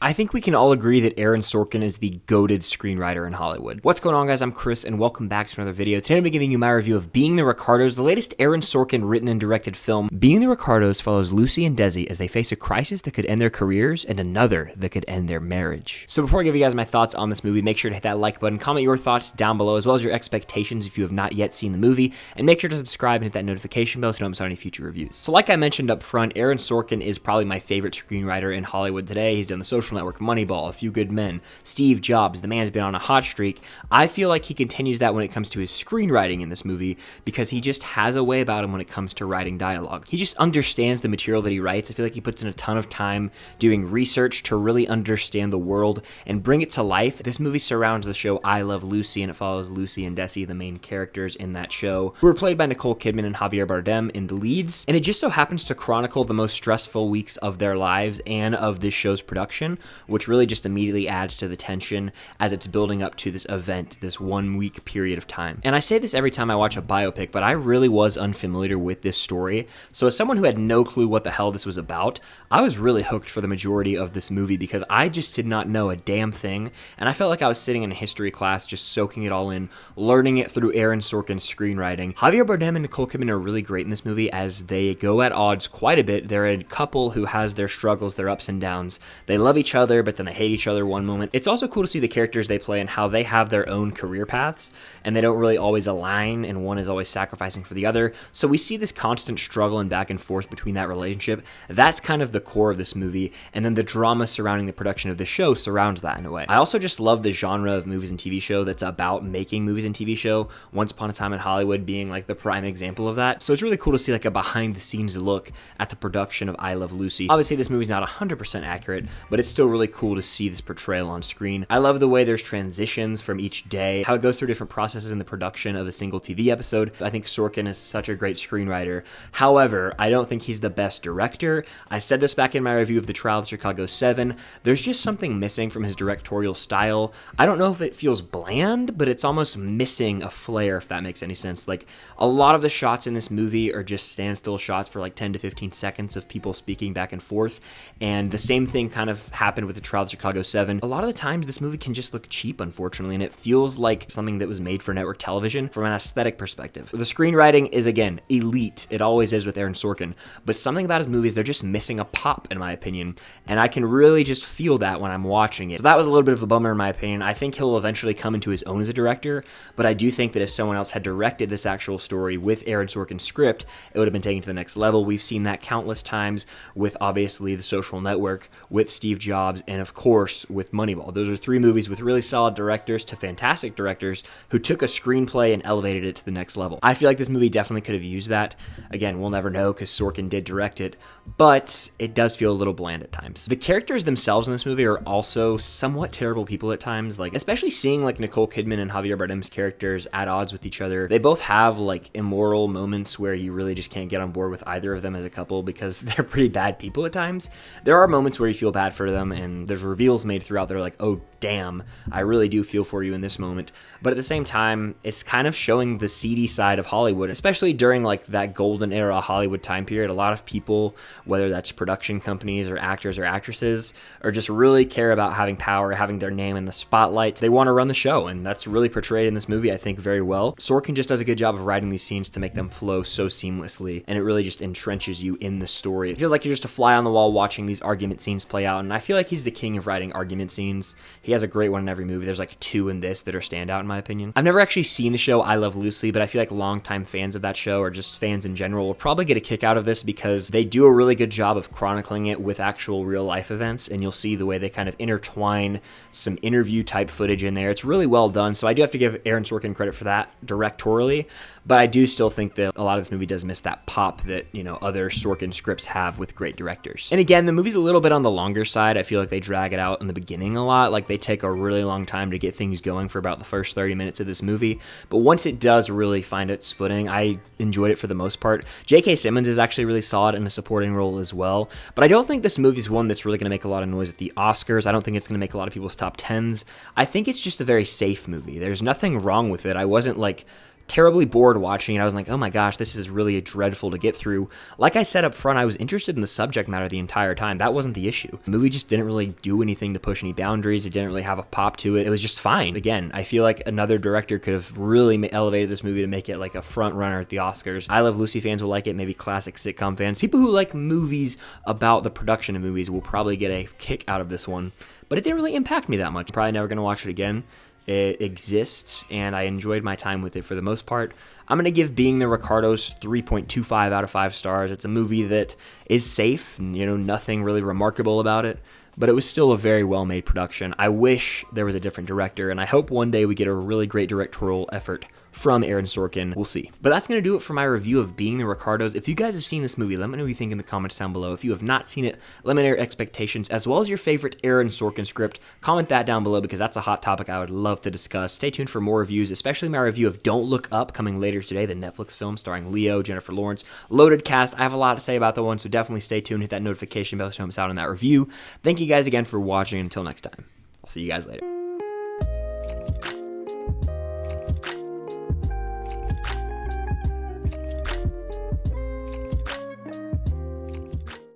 I think we can all agree that Aaron Sorkin is the goated screenwriter in Hollywood. What's going on, guys? I'm Chris, and welcome back to another video. Today I'm giving you my review of Being the Ricardos, the latest Aaron Sorkin written and directed film. Being the Ricardos follows Lucy and Desi as they face a crisis that could end their careers and another that could end their marriage. So before I give you guys my thoughts on this movie, make sure to hit that like button, comment your thoughts down below, as well as your expectations if you have not yet seen the movie, and make sure to subscribe and hit that notification bell so you don't miss out on any future reviews. So like I mentioned up front, Aaron Sorkin is probably my favorite screenwriter in Hollywood today. He's done The Social Network, Moneyball, A Few Good Men, Steve Jobs. The man's been on a hot streak. I feel like he continues that when it comes to his screenwriting in this movie because he just has a way about him when it comes to writing dialogue. He just understands the material that he writes. I feel like he puts in a ton of time doing research to really understand the world and bring it to life. This movie surrounds the show I Love Lucy, and it follows Lucy and Desi, the main characters in that show, who are played by Nicole Kidman and Javier Bardem in the leads. And it just so happens to chronicle the most stressful weeks of their lives and of this show's production, which really just immediately adds to the tension as it's building up to this event, this 1 week period of time. And I say this every time I watch a biopic, but I really was unfamiliar with this story. So as someone who had no clue what the hell this was about, I was really hooked for the majority of this movie because I just did not know a damn thing. And I felt like I was sitting in a history class just soaking it all in, learning it through Aaron Sorkin's screenwriting. Javier Bardem and Nicole Kidman are really great in this movie as they go at odds quite a bit. They're a couple who has their struggles, their ups and downs. They love each other, but then they hate each other one moment. It's also cool to see the characters they play and how they have their own career paths, and they don't really always align, and one is always sacrificing for the other. So we see this constant struggle and back and forth between that relationship. That's kind of the core of this movie, and then the drama surrounding the production of the show surrounds that in a way. I also just love the genre of movies and TV show that's about making movies and TV show, Once Upon a Time in Hollywood being like the prime example of that. So it's really cool to see like a behind the scenes look at the production of I Love Lucy. Obviously this movie's not 100% accurate, but it's still really cool to see this portrayal on screen. I love the way there's transitions from each day, how it goes through different processes in the production of a single TV episode. I think Sorkin is such a great screenwriter. However, I don't think he's the best director. I said this back in my review of The Trial of Chicago 7. There's just something missing from his directorial style. I don't know if it feels bland, but it's almost missing a flair, if that makes any sense. Like, a lot of the shots in this movie are just standstill shots for like 10 to 15 seconds of people speaking back and forth, and the same thing kind of happened with The Trial of Chicago 7. A lot of the times this movie can just look cheap, unfortunately, and it feels like something that was made for network television from an aesthetic perspective. The screenwriting is, again, elite. It always is with Aaron Sorkin, but something about his movies, they're just missing a pop, in my opinion, and I can really just feel that when I'm watching it. So that was a little bit of a bummer, in my opinion. I think he'll eventually come into his own as a director, but I do think that if someone else had directed this actual story with Aaron Sorkin's script, it would have been taken to the next level. We've seen that countless times with, obviously, The Social Network, with Steve Jobs, and of course with Moneyball. Those are three movies with really solid directors to fantastic directors who took a screenplay and elevated it to the next level. I feel like this movie definitely could have used that. Again, we'll never know because Sorkin did direct it, but it does feel a little bland at times. The characters themselves in this movie are also somewhat terrible people at times, like especially seeing like Nicole Kidman and Javier Bardem's characters at odds with each other. They both have like immoral moments where you really just can't get on board with either of them as a couple because they're pretty bad people at times. There are moments where you feel bad for them and there's reveals made throughout. They're like, oh damn, I really do feel for you in this moment. But at the same time, it's kind of showing the seedy side of Hollywood, especially during like that golden era Hollywood time period. A lot of people, whether that's production companies or actors or actresses, or just really care about having power, having their name in the spotlight. They want to run the show, and that's really portrayed in this movie, I think, very well. Sorkin just does a good job of writing these scenes to make them flow so seamlessly, and it really just entrenches you in the story. It feels like you're just a fly on the wall watching these argument scenes play out, and I feel like he's the king of writing argument scenes. He has a great one in every movie. There's like 2 in this that are standout in my opinion. I've never actually seen the show I Love Lucy, but I feel like longtime fans of that show, or just fans in general, will probably get a kick out of this because they do a really good job of chronicling it with actual real life events, and you'll see the way they kind of intertwine some interview type footage in there. It's really well done, so I do have to give Aaron Sorkin credit for that directorially, but I do still think that a lot of this movie does miss that pop that, you know, other Sorkin scripts have with great directors. And again, the movie's a little bit on the longer side. I feel like they drag it out in the beginning a lot. Like they take a really long time to get things going for about the first 30 minutes of this movie, but once it does really find its footing, I enjoyed it for the most part. J.K. Simmons is actually really solid in a supporting role as well, but I don't think this movie's one that's really going to make a lot of noise at the Oscars. I don't think it's going to make a lot of people's top 10s. I think it's just a very safe movie. There's nothing wrong with it. I wasn't like terribly bored watching it. I was like, oh my gosh, this is really dreadful to get through. Like I said up front, I was interested in the subject matter the entire time. That wasn't the issue. The movie just didn't really do anything to push any boundaries. It didn't really have a pop to it. It was just fine. Again, I feel like another director could have really elevated this movie to make it like a front runner at the Oscars. I Love Lucy fans will like it, maybe classic sitcom fans. People who like movies about the production of movies will probably get a kick out of this one, but it didn't really impact me that much. I'm probably never going to watch it again. It exists, and I enjoyed my time with it for the most part. I'm going to give Being the Ricardos 3.25 out of 5 stars. It's a movie that is safe, nothing really remarkable about it, but it was still a very well-made production. I wish there was a different director, and I hope one day we get a really great directorial effort from Aaron Sorkin. We'll see. But that's going to do it for my review of Being the Ricardos. If you guys have seen this movie, let me know what you think in the comments down below. If you have not seen it, let me know your expectations, as well as your favorite Aaron Sorkin script. Comment that down below because that's a hot topic I would love to discuss. Stay tuned for more reviews, especially my review of Don't Look Up, coming later today, the Netflix film starring Leo, Jennifer Lawrence, loaded cast. I have a lot to say about the one, so definitely stay tuned. Hit that notification bell to help us out on that review. Thank you guys again for watching. Until next time, I'll see you guys later.